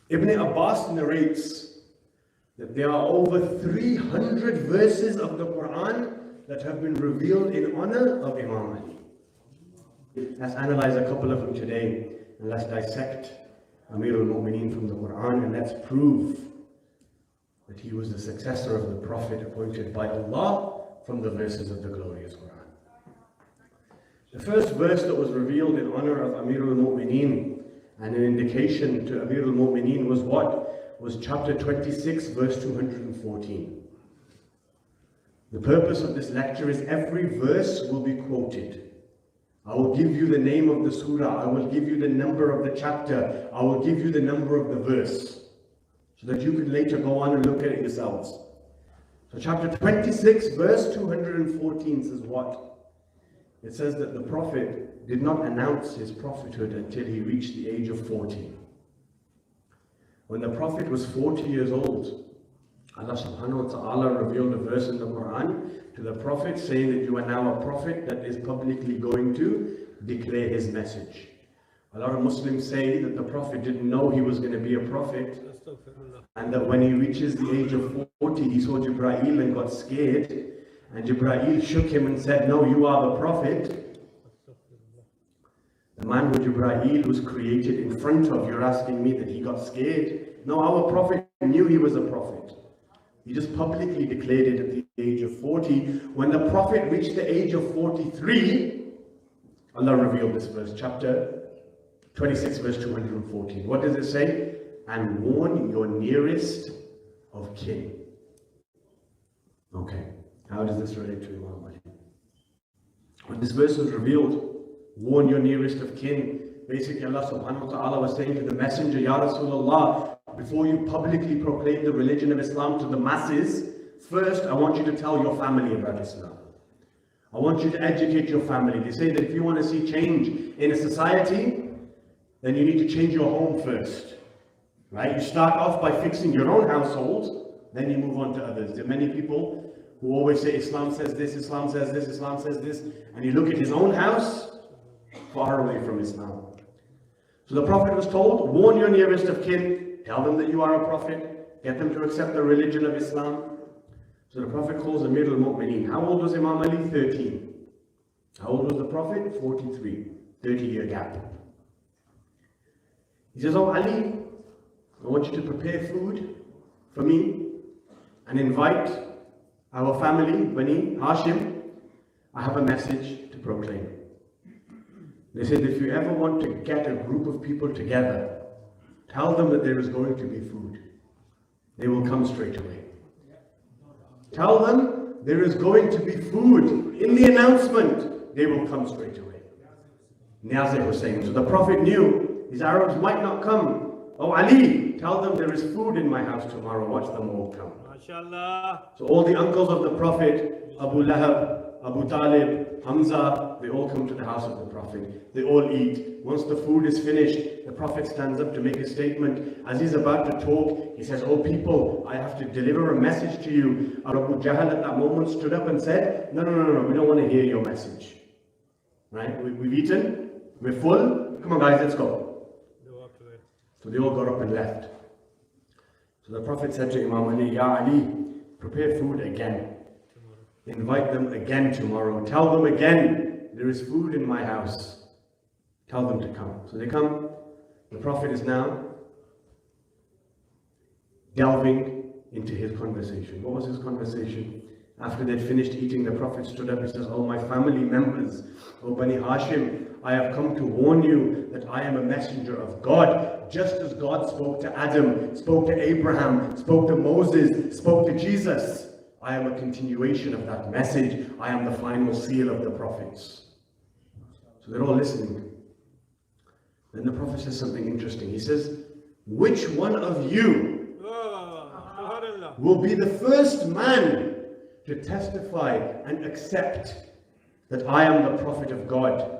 Ibn Abbas narrates that there are over 300 verses of the Qur'an that have been revealed in honor of Imam Ali. Let's analyze a couple of them today, and let's dissect Amir al-Mu'mineen from the Qur'an, and let's prove that he was the successor of the Prophet appointed by Allah from the verses of the glorious Qur'an. The first verse that was revealed in honor of Amir al-Mu'mineen and an indication to Amir al-Mu'mineen was what? Was chapter 26, verse 214. The purpose of this lecture is every verse will be quoted. I will give you the name of the surah, I will give you the number of the chapter, I will give you the number of the verse, so that you can later go on and look at it yourselves. So chapter 26, verse 214 says what? It says that the Prophet did not announce his prophethood until he reached the age of 40. When the Prophet was 40 years old, Allah subhanahu wa ta'ala revealed a verse in the Qur'an to the Prophet saying that you are now a prophet that is publicly going to declare his message. A lot of Muslims say that the Prophet didn't know he was going to be a prophet, and that when he reaches the age of 40 he saw Jibreel and got scared, and Jibreel shook him and said, no, you are the Prophet. The man who Jibreel was created in front of, you're asking me that he got scared? No, our Prophet knew he was a prophet. He just publicly declared it at the age of 40. When the Prophet reached the age of 43, Allah revealed this verse, chapter 26, verse 214. What does it say? And warn your nearest of kin. Okay, how does this relate to Imam Ali? When this verse was revealed, warn your nearest of kin, basically Allah subhanahu wa ta'ala was saying to the messenger, Ya Rasulullah, before you publicly proclaim the religion of Islam to the masses, first I want you to tell your family about Islam. I want you to educate your family. They say that if you want to see change in a society, then you need to change your home first. Right? You start off by fixing your own household, then you move on to others. There are many people who always say Islam says this, Islam says this, Islam says this, and you look at his own house, far away from Islam. So the Prophet was told, warn your nearest of kin, tell them that you are a prophet, get them to accept the religion of Islam. So the Prophet calls Amir al-Mu'mineen. How old was Imam Ali? 13. How old was the Prophet? 43. 30-year gap. He says, oh Ali, I want you to prepare food for me and invite our family, Bani Hashim. I have a message to proclaim. They said, if you ever want to get a group of people together, tell them that there is going to be food. They will come straight away. Tell them there is going to be food. In the announcement, they will come straight away. Niazeh was saying, so the Prophet knew these Arabs might not come. Oh Ali, tell them there is food in my house tomorrow. Watch them all come. MashaAllah. So all the uncles of the Prophet, Abu Lahab, Abu Talib, Hamza, they all come to the house of the Prophet. They all eat. Once the food is finished, the Prophet stands up to make a statement. As he's about to talk, he says, oh people, I have to deliver a message to you. Abu Jahl at that moment stood up and said, no, we don't want to hear your message. Right? We've eaten, we're full, come on guys, let's go. So they all got up and left. So the Prophet said to Imam Ali, Ya Ali, prepare food again. Invite them again tomorrow. Tell them again, there is food in my house. Tell them to come. So they come. The Prophet is now delving into his conversation. What was his conversation? After they'd finished eating, the Prophet stood up and says, oh my family members, oh Bani Hashim, I have come to warn you that I am a messenger of God. Just as God spoke to Adam, spoke to Abraham, spoke to Moses, spoke to Jesus, I am a continuation of that message. I am the final seal of the prophets. So they're all listening. Then the Prophet says something interesting. He says, which one of you will be the first man to testify and accept that I am the Prophet of God?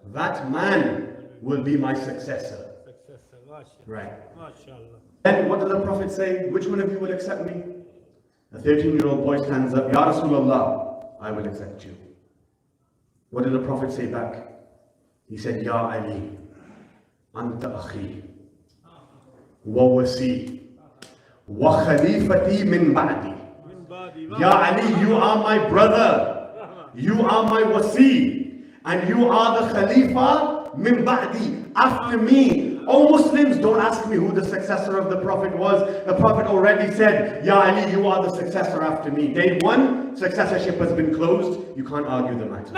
That man will be my successor. Right. And what did the Prophet say? Which one of you will accept me? A 13-year-old boy stands up, Ya Rasulullah, I will accept you. What did the Prophet say back? He said, Ya Ali, Anta Akhi. وَوَسِي وَخَلِيفَتِي مِن بَعْدِي. Ya Ali, you are my brother, you are my wasi, and you are the Khalifa min ba'di, after me. Oh Muslims, don't ask me who the successor of the Prophet was. The Prophet already said, Ya Ali, you are the successor after me. Day one, successorship has been closed. You can't argue the matter.